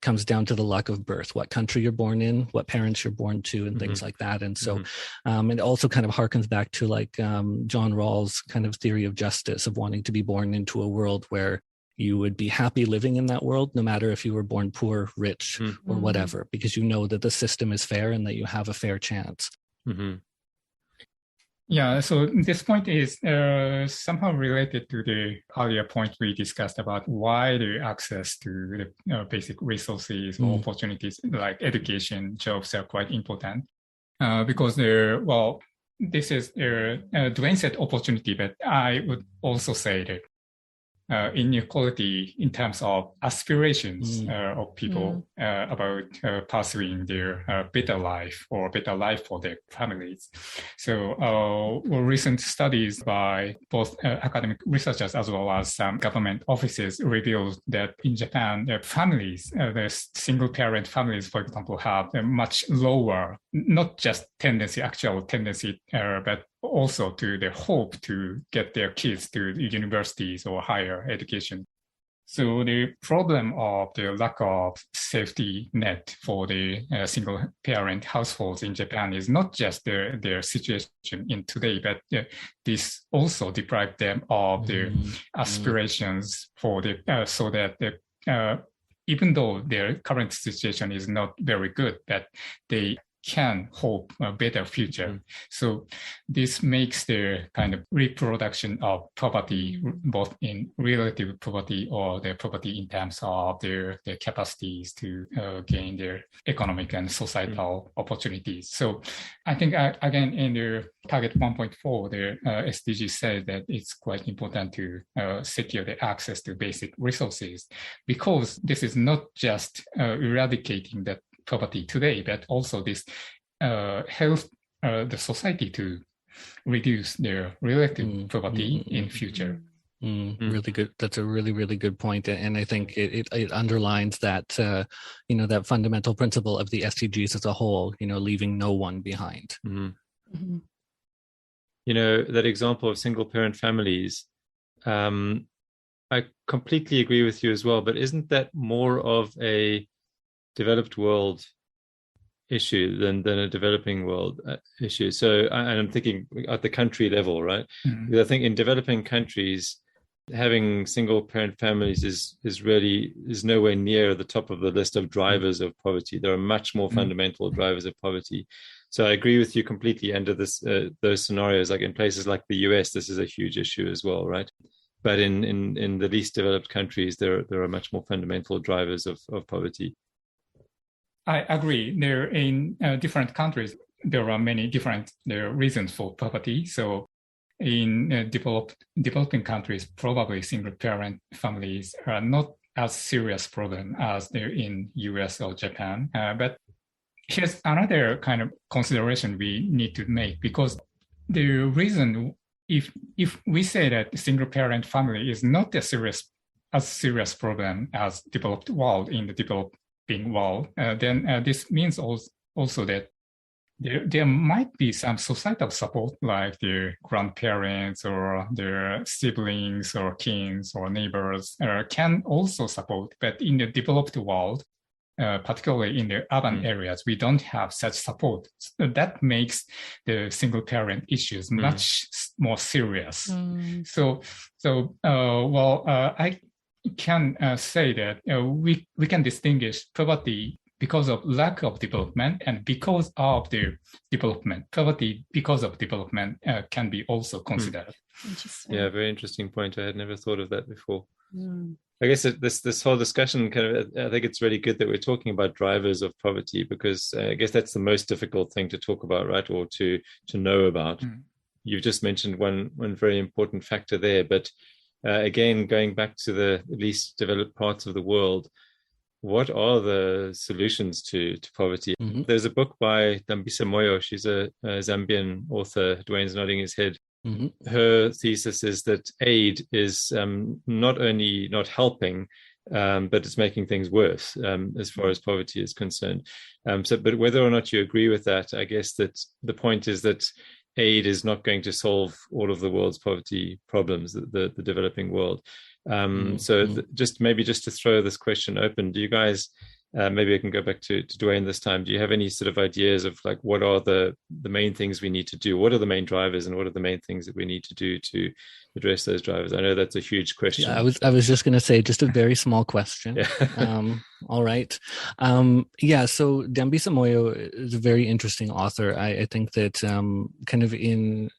comes down to the luck of birth, what country you're born in, what parents you're born to, and things like that. And so it also kind of harkens back to like John Rawls' kind of theory of justice, of wanting to be born into a world where you would be happy living in that world, no matter if you were born poor, rich, or whatever, because you know that the system is fair and that you have a fair chance. Yeah, so this point is somehow related to the earlier point we discussed about why the access to the basic resources or opportunities like education, jobs are quite important. Because this is Dwayne said opportunity, but I would also say that inequality in terms of aspirations of people about pursuing their better life or better life for their families. So recent studies by both academic researchers as well as some government offices revealed that in Japan, families, the single-parent families, for example, have a much lower, not just actual tendency, but also to the hope to get their kids to universities or higher education. So the problem of the lack of safety net for the single-parent households in Japan is not just their situation in today, but this also deprived them of their aspirations for the so that even though their current situation is not very good, but they can hope a better future. So this makes the kind of reproduction of poverty, both in relative poverty or the poverty in terms of their capacities to gain their economic and societal opportunities. So I think, again, in the target 1.4, the SDG says that it's quite important to secure the access to basic resources, because this is not just eradicating that poverty today, but also this helps the society to reduce their relative poverty in future. Really good. That's a really, really good point. And I think it underlines that, that fundamental principle of the SDGs as a whole, leaving no one behind. That example of single parent families, I completely agree with you as well, but isn't that more of a developed world issue than a developing world issue? So, and I'm thinking at the country level, right? Because I think in developing countries, having single parent families is nowhere near the top of the list of drivers of poverty. There are much more fundamental drivers of poverty. So I agree with you completely. Under those scenarios, like in places like the US, this is a huge issue as well, right? But in the least developed countries, there are much more fundamental drivers of poverty. I agree. There in different countries, there are many different reasons for poverty. So in developing countries, probably single-parent families are not as serious problem as they're in US or Japan. But here's another kind of consideration we need to make, because the reason, if we say that single-parent family is not as serious problem as developed world in the developing world, then this means also that there might be some societal support, like their grandparents or their siblings or kins or neighbors can also support. But in the developed world, particularly in the urban areas, we don't have such support. So that makes the single parent issues much more serious. I can say that we can distinguish poverty because of lack of development and because of the development. Poverty because of development can be also considered. Yeah, very interesting point. I had never thought of that before. I guess this whole discussion I think it's really good that we're talking about drivers of poverty, because I guess that's the most difficult thing to talk about, right? Or to know about. You've just mentioned one very important factor there, but again, going back to the least developed parts of the world, what are the solutions to poverty? There's a book by Dambisa Moyo. She's a Zambian author. Dwayne's nodding his head. Her thesis is that aid is not only not helping, but it's making things worse as far as poverty is concerned. But whether or not you agree with that, I guess that the point is that aid is not going to solve all of the world's poverty problems, the developing world. Just to throw this question open, do you guys, maybe I can go back to Dwayne this time, do you have any sort of ideas of like what are the main things we need to do? What are the main drivers and what are the main things that we need to do to address those drivers? I know that's a huge question. Yeah, I was just going to say just a very small question. All right. So Dambisa Moyo is a very interesting author. I think that kind of in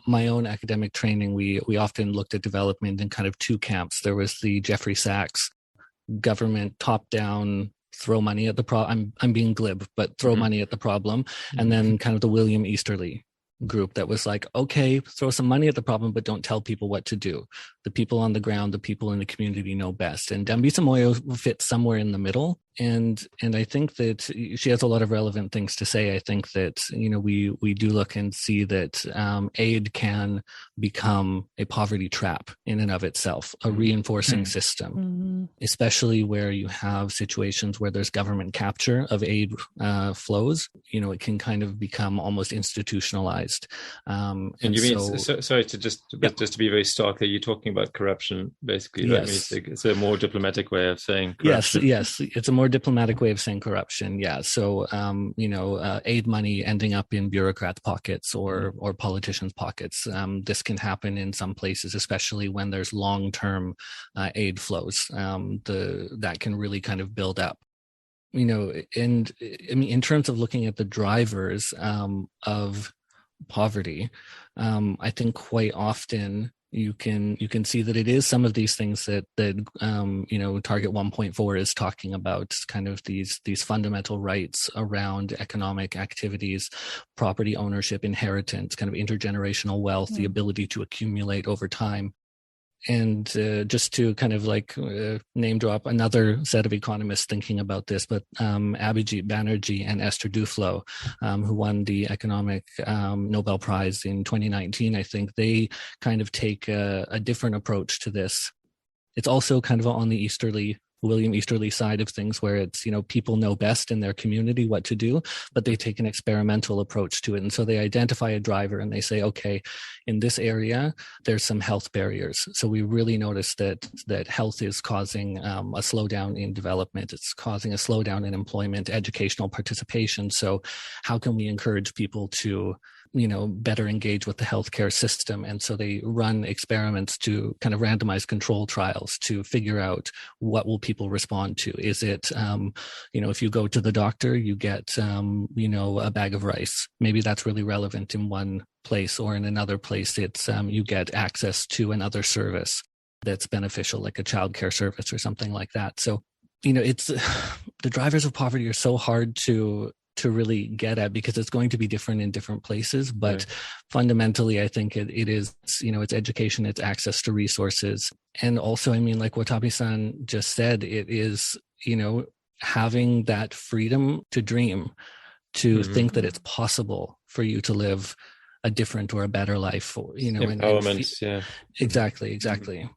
my own academic training, we often looked at development in kind of two camps. There was the Jeffrey Sachs government top-down, throw money at the problem. I'm being glib, but throw money at the problem. And then kind of the William Easterly group that was like, okay, throw some money at the problem, but don't tell people what to do. The people on the ground, the people in the community know best. And Dambisa Moyo fits somewhere in the middle. And I think that she has a lot of relevant things to say. I think that, we do look and see that aid can become a poverty trap in and of itself, a reinforcing system, especially where you have situations where there's government capture of aid flows. It can kind of become almost institutionalized. And you mean, sorry to just to be very stark, are you talking about corruption, basically? Yes. It's a more diplomatic way of saying corruption. Yes. It's a more diplomatic way of saying corruption. Yeah. So, aid money ending up in bureaucrats' pockets or politicians' pockets. This can happen in some places, especially when there's long-term aid flows. That can really kind of build up. And I mean, in terms of looking at the drivers of poverty, I think quite often you can see that it is some of these things that Target 1.4 is talking about, kind of these fundamental rights around economic activities, property ownership, inheritance, kind of intergenerational wealth, the ability to accumulate over time. And just to kind of name drop another set of economists thinking about this, but Abhijit Banerjee and Esther Duflo, who won the Economic Nobel Prize in 2019, I think they kind of take a different approach to this. It's also kind of on the William Easterly side of things, where it's, people know best in their community what to do, but they take an experimental approach to it. And so they identify a driver and they say, okay, in this area, there's some health barriers. So we really notice that health is causing a slowdown in development. It's causing a slowdown in employment, educational participation. So how can we encourage people to better engage with the healthcare system? And so they run experiments to kind of randomized control trials to figure out what will people respond to. Is it, if you go to the doctor, you get, a bag of rice. Maybe that's really relevant in one place, or in another place, it's you get access to another service that's beneficial, like a childcare service or something like that. So, it's the drivers of poverty are so hard to really get at, because it's going to be different in different places. But fundamentally, I think it is, it's education, it's access to resources. And also, I mean, like Watabe-san just said, it is, having that freedom to dream, to think that it's possible for you to live a different or a better life, or, empowerment. Exactly.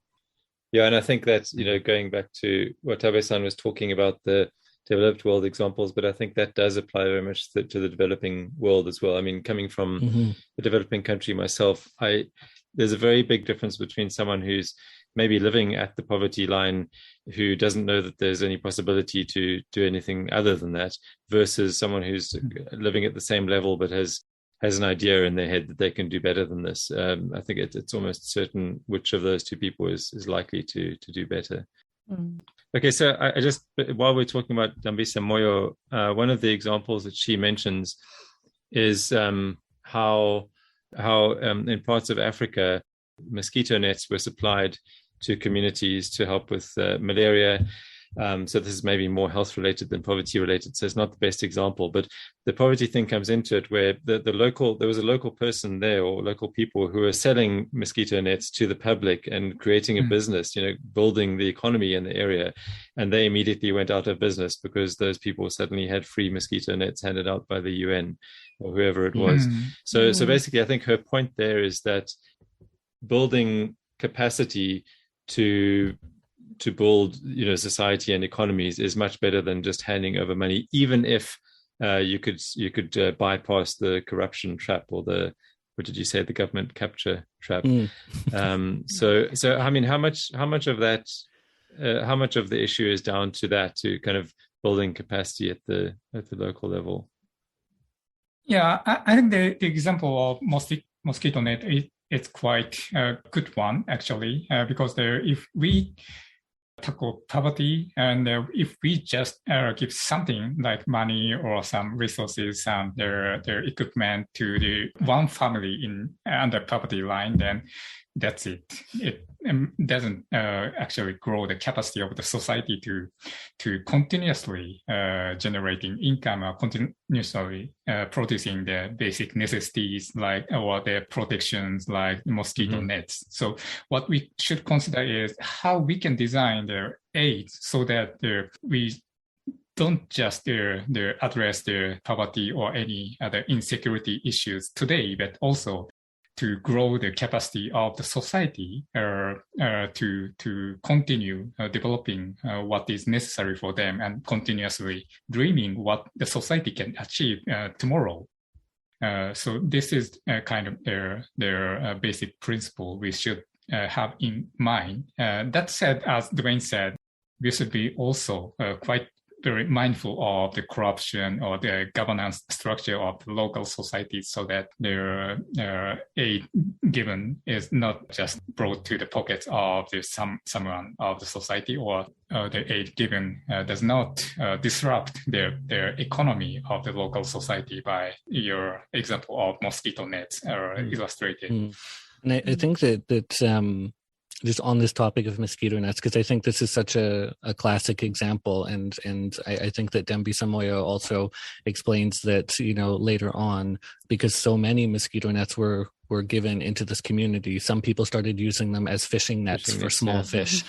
Yeah. And I think that's, going back to what Watabe-san was talking about, the developed world examples, but I think that does apply very much to the developing world as well. I mean, coming from a developing country myself, there's a very big difference between someone who's maybe living at the poverty line, who doesn't know that there's any possibility to do anything other than that, versus someone who's living at the same level but has an idea in their head that they can do better than this. I think it's almost certain which of those two people is likely to do better. Okay, so I just, while we're talking about Dambisa Moyo, one of the examples that she mentions is how in parts of Africa, mosquito nets were supplied to communities to help with malaria. So this is maybe more health related than poverty related. So it's not the best example, but the poverty thing comes into it, where there was a local person there, or local people who were selling mosquito nets to the public and creating a business, building the economy in the area. And they immediately went out of business because those people suddenly had free mosquito nets handed out by the UN or whoever it was. So basically, I think her point there is that building capacity to build, society and economies is much better than just handing over money, even if you could bypass the corruption trap, or the government capture trap. So I mean, how much of that, how much of the issue is down to that, to kind of building capacity at the local level? Yeah, I think the example of mosquito net it's quite a good one, actually, because if we tackle poverty, and if we just give something like money or some resources and their equipment to the one family under poverty line, then that's it. It doesn't actually grow the capacity of the society to continuously generating income or continuously producing the basic necessities or the protections like mosquito nets. So what we should consider is how we can design the aids so that we don't just address the poverty or any other insecurity issues today, but also to grow the capacity of the society to continue developing what is necessary for them and continuously dreaming what the society can achieve tomorrow. So this is kind of their basic principle we should have in mind. That said, as Dwayne said, we should be also quite very mindful of the corruption or the governance structure of the local societies so that their aid given is not just brought to the pockets of someone of the society, or the aid given does not disrupt their economy of the local society by your example of mosquito nets illustrated. And I think that just on this topic of mosquito nets, because I think this is such a classic example, and I think that Dembi Samoya also explains that, later on, because so many mosquito nets were given into this community, some people started using them as fishing nets for small fish,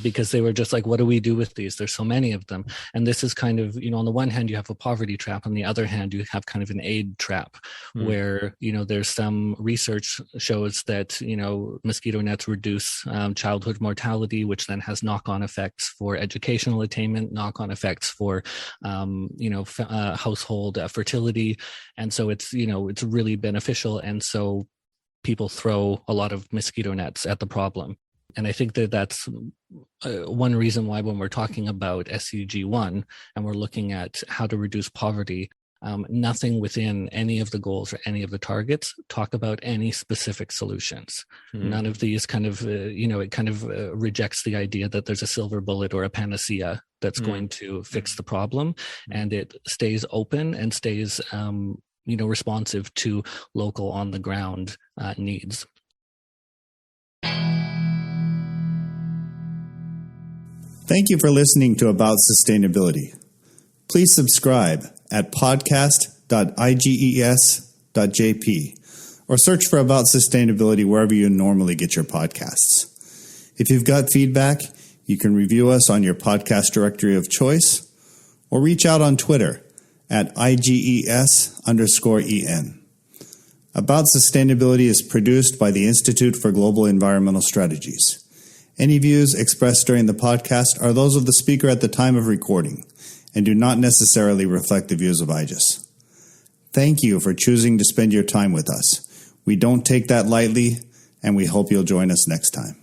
because they were just like, what do we do with these? There's so many of them. And this is kind of, on the one hand, you have a poverty trap. On the other hand, you have kind of an aid trap where, there's some research shows that, mosquito nets reduce childhood mortality, which then has knock-on effects for educational attainment, knock-on effects for, household fertility. And so it's really beneficial. And so people throw a lot of mosquito nets at the problem. And I think that that's one reason why when we're talking about SDG1 and we're looking at how to reduce poverty, nothing within any of the goals or any of the targets talk about any specific solutions. None of these kind of, it kind of rejects the idea that there's a silver bullet or a panacea that's going to fix the problem. And it stays open and stays responsive to local on the ground needs. Thank you for listening to About Sustainability. Please subscribe at podcast.iges.jp or search for About Sustainability wherever you normally get your podcasts. If you've got feedback, you can review us on your podcast directory of choice or reach out on Twitter at IGES_EN. About Sustainability is produced by the Institute for Global Environmental Strategies. Any views expressed during the podcast are those of the speaker at the time of recording and do not necessarily reflect the views of IGES. Thank you for choosing to spend your time with us. We don't take that lightly, and we hope you'll join us next time.